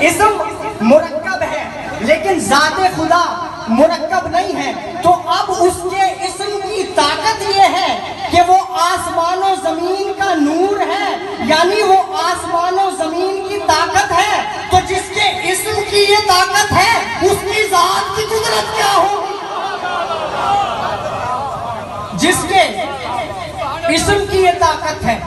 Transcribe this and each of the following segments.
اسم مرکب ہے لیکن ذات خدا مرکب نہیں ہے، تو اب اس کے اسم کی طاقت یہ ہے کہ وہ آسمان و زمین کا نور ہے، یعنی وہ آسمان و زمین کی طاقت ہے، تو جس کے اسم کی یہ طاقت ہے اس کی ذات کی قدرت کیا ہوگی؟ جس کے اسم کی یہ طاقت ہے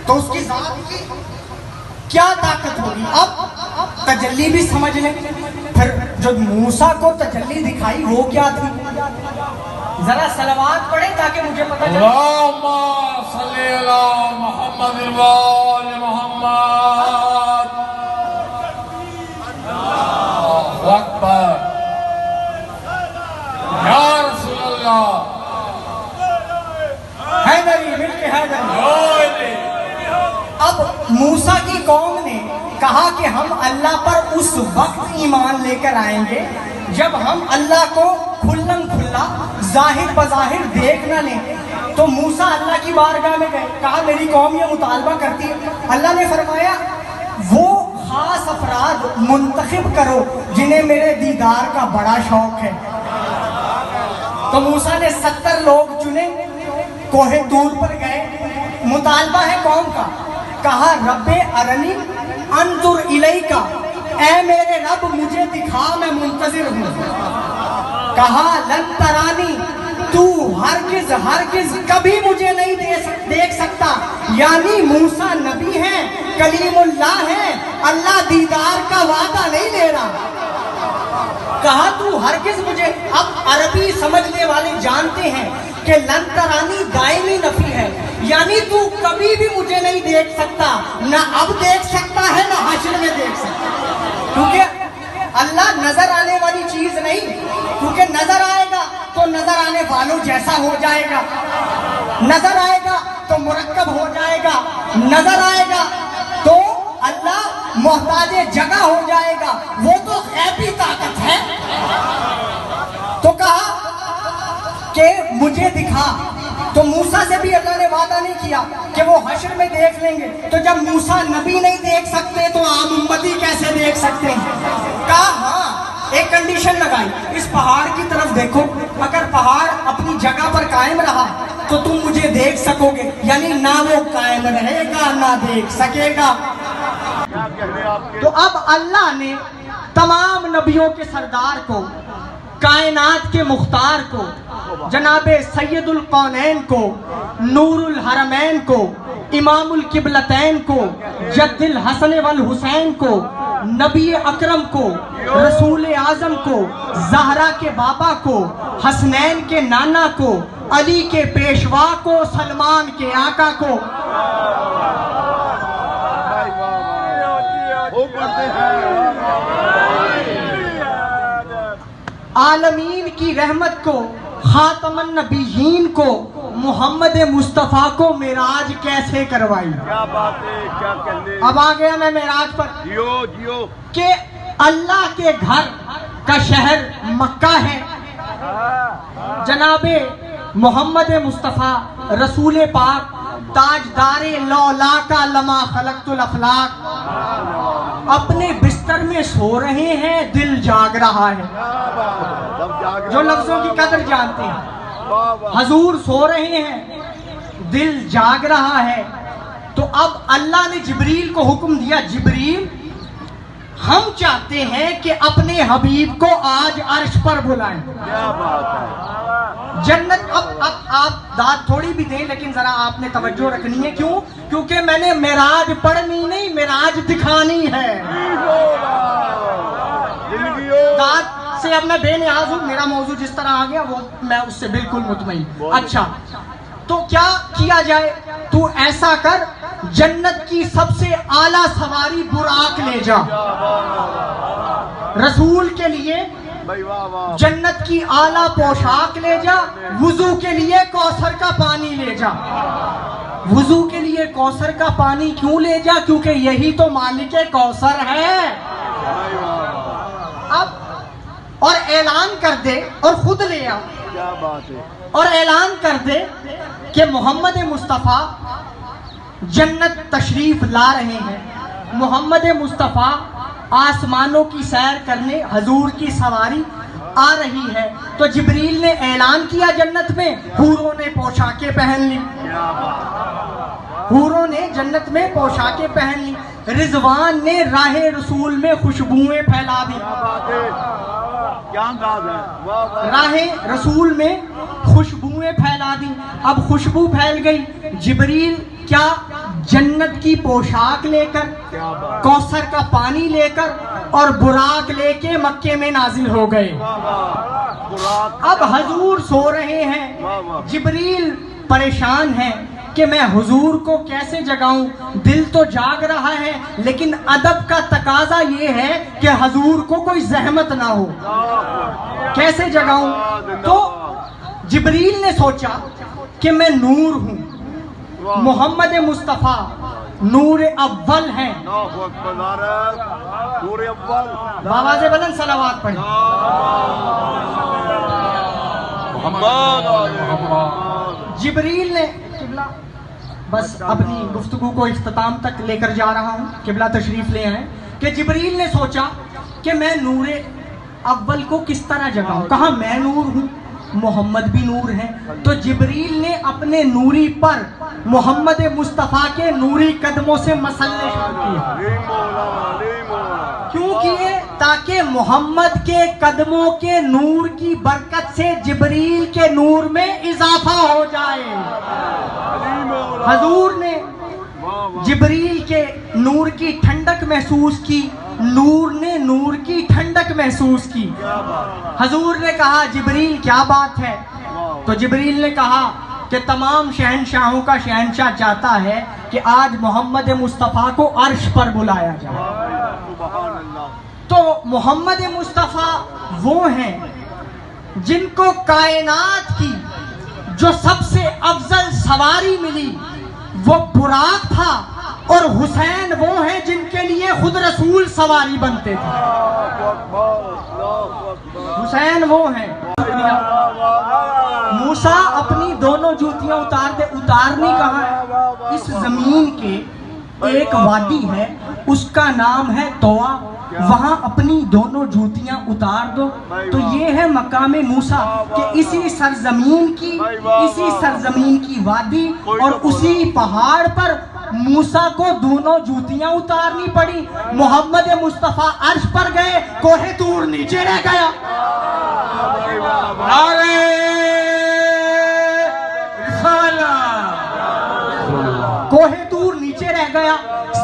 تو اس کی ذات کی کیا طاقت ہوگی؟ اب تجلی بھی سمجھ لیں، پھر جو موسیٰ کو تجلی دکھائی وہ کیا تھی؟ ذرا صلوات پڑھیں تاکہ مجھے پتہ چلے۔ اللہم صلی علی محمد وآل محمد۔ اللہ اکبر یا رسول اللہ۔ حیدری مل کے حیدری۔ اب موسیٰ کی قوم نے کہا کہ ہم اللہ پر اس وقت ایمان لے کر آئیں گے جب ہم اللہ کو کھلم کھلا ظاہر بظاہر دیکھ نہ لیں۔ تو موسیٰ اللہ کی بارگاہ میں گئے، کہا میری قوم یہ مطالبہ کرتی ہے۔ اللہ نے فرمایا وہ خاص افراد منتخب کرو جنہیں میرے دیدار کا بڑا شوق ہے۔ تو موسیٰ نے 70 لوگ چنے، کوہ طور پر گئے، مطالبہ ہے قوم کا، کہا رب ارنی انظر الیکا، اے میرے رب مجھے دکھا میں منتظر ہوں۔ کہا لن ترانی، تو ہرگز ہرگز کبھی مجھے نہیں دیکھ سکتا، یعنی موسیٰ نبی ہے، کلیم اللہ ہے، اللہ دیدار کا وعدہ نہیں لے رہا۔ کہا تو ہرگز مجھے، اب عربی سمجھنے والے جانتے ہیں کہ لن ترانی دائمی نفی ہے، یعنی تو کبھی بھی مجھے نہیں دیکھ سکتا، نہ اب دیکھ سکتا ہے نہ حشر میں دیکھ سکتا، کیونکہ اللہ نظر آنے والی چیز نہیں، کیونکہ نظر آئے گا تو نظر آنے والوں جیسا ہو جائے گا، نظر آئے گا تو مرکب ہو جائے گا، نظر آئے گا تو اللہ محتاج جگہ ہو جائے گا، وہ تو غیبی طاقت ہے۔ تو کہا کہ مجھے دکھا، تو موسیٰ سے بھی اللہ نے وعدہ نہیں کیا کہ وہ حشر میں دیکھ لیں گے، تو جب موسیٰ نبی نہیں دیکھ سکتے تو عام امتی کیسے دیکھ سکتے ہیں؟ کہا ہاں، ایک کنڈیشن لگائی، اس پہاڑ کی طرف دیکھو، اگر پہاڑ اپنی جگہ پر قائم رہا تو تم مجھے دیکھ سکو گے، یعنی نہ وہ قائم رہے گا نہ دیکھ سکے گا۔ تو اب اللہ نے تمام نبیوں کے سردار کو، کائنات کے مختار کو، جناب سید القونین کو، نور الحرمین کو، امام القبلتین کو، جد الحسن والحسین کو، نبی اکرم کو، رسول اعظم کو، زہرا کے بابا کو، حسنین کے نانا کو، علی کے پیشوا کو، سلمان کے آقا کو، عالمین کی رحمت کو، خاتم النبیین کو، محمد مصطفیٰ کو معراج کیسے کروائی؟ کیا بات ہے، کیا کہنے۔ اب آ گیا میں معراج پر جیو کہ اللہ کے گھر کا شہر مکہ ہے، جناب محمد مصطفیٰ رسول پاک تاجدار لولا کا لما خلقت الافلاق اپنے بستر میں سو رہے ہیں، دل جاگ رہا ہے۔ جو لفظوں کی قدر جانتے ہیں، حضور سو رہے ہیں، دل جاگ رہا ہے، تو اب اللہ نے جبریل کو حکم دیا، جبریل ہم چاہتے ہیں کہ اپنے حبیب کو آج عرش پر بلائیں۔ کیا بات ہے۔ جنت، اب آپ داد تھوڑی بھی دیں لیکن ذرا آپ نے توجہ رکھنی ہے، کیوں؟ کیونکہ میں نے معراج پڑھنی نہیں، معراج دکھانی ہے۔ داد سے اب میں بے نیاز ہوں، میرا موضوع جس طرح آ گیا وہ میں اس سے بالکل مطمئن۔ اچھا تو کیا کیا جائے؟ تو ایسا کر، جنت کی سب سے اعلیٰ سواری براق لے جا، رسول کے لیے جنت کی اعلیٰ پوشاک لے جا، وضو کے لیے کوثر کا پانی لے جا۔ وضو کے لیے کوثر کا پانی کیوں لے جا؟ کیونکہ یہی تو مالک کوثر ہے۔ اب اور اعلان کر دے، اور خود لے آ، کیا بات ہے، اور اعلان کر دے کہ محمد مصطفیٰ جنت تشریف لا رہے ہیں، محمد مصطفیٰ آسمانوں کی سیر کرنے حضور کی سواری آ رہی ہے تو جبریل نے اعلان کیا جنت میں، حوروں نے پوشاکیں پہن لی، حوروں نے جنت میں پوشاکیں پہن لی، رضوان نے راہ رسول میں خوشبوئیں پھیلا دی، کیا انداز ہے، واہ واہ راہ رسول میں خوشبوئیں پھیلا دی۔ اب خوشبو پھیل گئی، جبریل کیا جنت کی پوشاک لے کر، کوثر کا پانی لے کر اور براق لے کے مکے میں نازل ہو گئے۔ اب حضور سو رہے ہیں، جبریل پریشان ہے کہ میں حضور کو کیسے جگاؤں، دل تو جاگ رہا ہے لیکن ادب کا تقاضا یہ ہے کہ حضور کو کوئی زحمت نہ ہو، کیسے جگاؤں؟ تو جبریل نے سوچا کہ میں نور ہوں، محمد مصطفیٰ نور اول ہیں، اللہ اکبر، نور اول، آواز بلند صلوات پڑھیں۔ محمد جبریل نے قبلہ بس اپنی گفتگو کو اختتام تک لے کر جا رہا ہوں، قبلہ تشریف لے آئیں کہ جبریل نے سوچا کہ میں نور اول کو کس طرح جگاؤں، کہا میں نور ہوں، محمد بھی نور ہے، تو جبریل نے اپنے نوری پر محمد مصطفیٰ کے نوری قدموں سے مسلے شروع کیے۔ کیوں کیے؟ تاکہ محمد کے قدموں کے نور کی برکت سے جبریل کے نور میں اضافہ ہو جائے۔ حضور نے جبریل کے نور کی ٹھنڈک محسوس کی، نور نے نور کی ٹھنڈک محسوس کی۔ حضور نے کہا جبریل کیا بات ہے؟ تو جبریل نے کہا کہ تمام شہنشاہوں کا شہنشاہ چاہتا ہے کہ آج محمد مصطفیٰ کو عرش پر بلایا جائے۔ تو محمد مصطفیٰ وہ ہیں جن کو کائنات کی جو سب سے افضل سواری ملی وہ براق تھا، اور حسین وہ ہیں جن کے لیے خود رسول سواری بنتے تھے۔ حسین وہ ہیں۔ موسیٰ اپنی دونوں جوتیاں اتار دے، اتارنی کہاں ہے؟ اس زمین کے ایک وادی ہے، اس کا نام ہے طوا، وہاں اپنی دونوں جوتیاں اتار دو۔ تو یہ ہے مقام موسیٰ کہ اسی سرزمین کی وادی اور اسی پہاڑ پر موسیٰ کو دونوں جوتیاں اتارنی پڑی۔ محمد مصطفیٰ عرش پر گئے، کوہ طور نیچے رہ گیا۔ کوہ طور نیچے رہ گیا،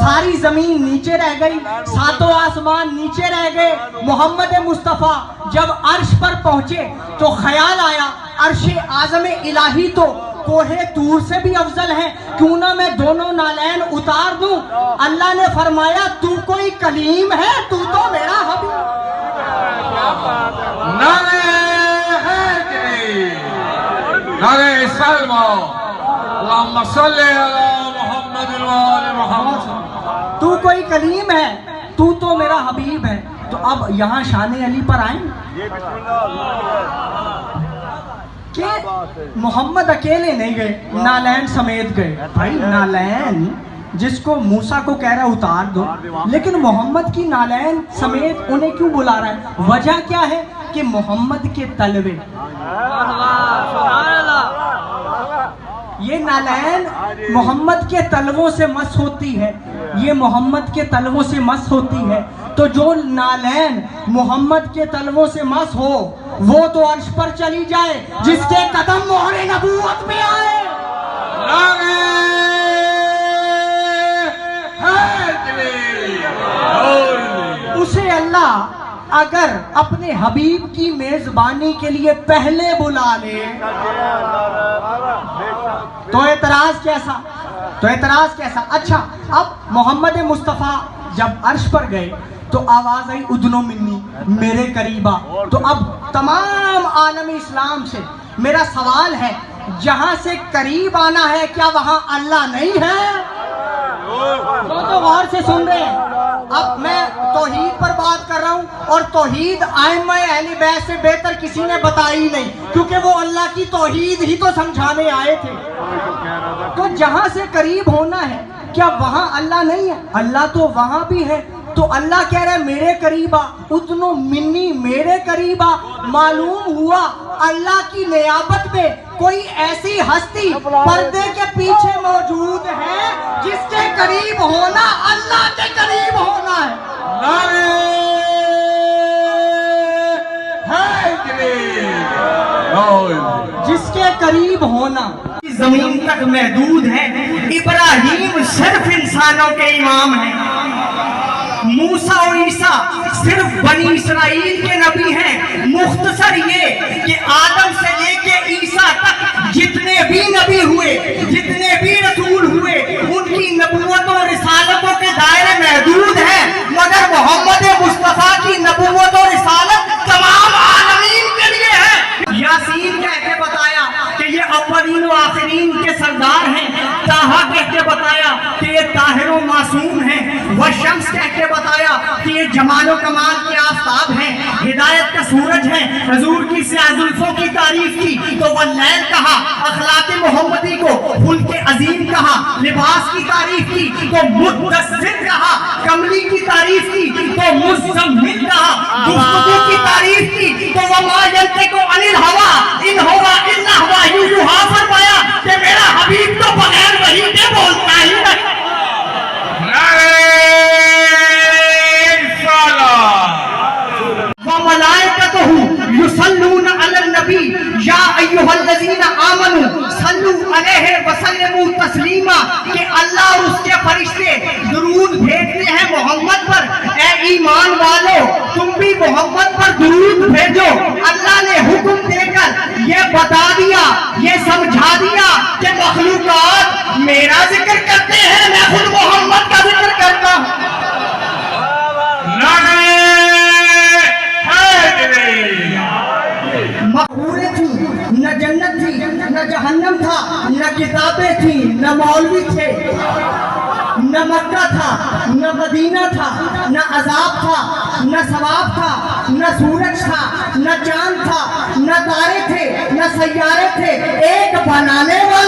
ساری زمین نیچے رہ گئی، ساتوں آسمان نیچے رہ گئے۔ محمد مصطفیٰ جب عرش پر پہنچے تو خیال آیا عرش اعظم الہی تو کوہ طور سے بھی افضل ہے، کیوں نہ میں دونوں نالین اتار دوں؟ اللہ نے فرمایا تو کوئی کلیم ہے، تو میرا حبیب۔ نعرہ حیدری، نعرہ سلمہ، اللہم صلی علی محمد وآل محمد۔ تو کوئی کلیم ہے، تو میرا حبیب ہے۔ تو اب یہاں شان علی پر آئیں کہ محمد اکیلے نہیں گئے، نالین سمیت گئے۔ بھائی نالین جس کو موسیٰ کو کہہ رہا اتار دو، لیکن محمد کی نالین سمیت انہیں کیوں بلا رہا ہے؟ وجہ کیا ہے کہ محمد کے تلوے، یہ نالین محمد کے تلووں سے مس ہوتی ہے، یہ محمد کے تلووں سے مس ہوتی ہے۔ تو جو نالین محمد کے تلووں سے مس ہو وہ تو عرش پر چلی جائے، جس کے قدم مہر نبوت میں آئے۔ اسے اللہ اگر اپنے حبیب کی میزبانی کے لیے پہلے بلا لے تو اعتراض کیسا؟ اچھا اب محمد مصطفیٰ جب عرش پر گئے تو آواز آئی ادنو منی، میرے قریب آ۔ تو اب تمام عالم اسلام سے میرا سوال ہے، جہاں سے قریب آنا ہے کیا وہاں اللہ نہیں ہے؟ تو غور سے سن رہے ہیں۔ اب میں توحید پر بات کر رہا ہوں، اور توحید ائمہ اہل بیت سے بہتر کسی نے بتائی نہیں، کیونکہ وہ اللہ کی توحید ہی تو سمجھانے آئے تھے۔ تو جہاں سے قریب ہونا ہے کیا وہاں اللہ نہیں ہے؟ اللہ تو وہاں بھی ہے، تو اللہ کہہ رہے میرے قریب آ، اتنو منی میرے قریب آ۔ معلوم ہوا اللہ کی نیابت میں کوئی ایسی ہستی پردے کے پیچھے موجود ہے جس کے قریب ہونا اللہ کے قریب ہونا ہے۔ جس کے قریب ہونا زمین تک محدود ہے۔ ابراہیم صرف انسانوں کے امام ہیں، موسیٰ اور عیسیٰ صرف بنی اسرائیل کے نبی ہیں۔ مختصر یہ کہ آدم سے لے کے عیسیٰ تک جتنے بھی نبی ہوئے، جتنے بھی رسول ہوئے، ان کی نبوت اور رسالتوں کے دائرے محدود ہیں، مگر محمد مصطفیٰ کی نبوت اور رسالت تمام عالمین کے لیے ہے۔ یاسین کہہ کے بتایا کہ یہ اولین و آخرین کے سردار ہیں، طٰہٰ کہہ کے بتایا کہ یہ طاہر و معصوم ہیں، والشمس کہہ کے بتایا کہ یہ جمال و کمال کے آفتاب ہیں، ہدایت کا سورج ہیں۔ حضور کی سیاہ زلفوں کی تعریف کی تو واللیل کہا، اخلاق محمدی کو خلق عظیم کہا۔ لباس کی تعریف کی تو مدثر کہا، کملی کی تعریف کی تو مزمل کہا، گفتگو کی تعریف کی تو وما ینطق عن الہوی ان ہوا الا وحی یوحیٰ فرمایا کہ میرا حبیب تو بغیر وحی کے بولتا ہی نہیں۔ وَمَلَائِكَتُهُ يُصَلُّونَ عَلَى النَّبِيِّ يَا أَيُّهَا الَّذِينَ آمَنُوا صَلُّوا عَلَيْهِ وَسَلِّمُوا تَسْلِيمًا کہ اللہ اور اس کے فرشتے درود بھیجتے ہیں محمد پر۔ اے ایمان والو تم بھی محمد پر درود بھیجو۔ اللہ نے حکم دے کر یہ بتا دیا، یہ سمجھا دیا کہ مخلوقات میرا ذکر کرتے ہیں، میں خود محمد کا ذکر کرتا ہوں۔ مقبوریں تھیں، نہ جنت تھی، نہ جہنم تھا، نہ کتابیں تھیں، نہ مولوی تھے، نہ مکہ تھا، نہ مدینہ تھا، نہ عذاب تھا، نہ ثواب تھا، نہ سورج تھا، نہ چاند تھا، نہ تارے تھے، نہ سیارے تھے، ایک بنانے والا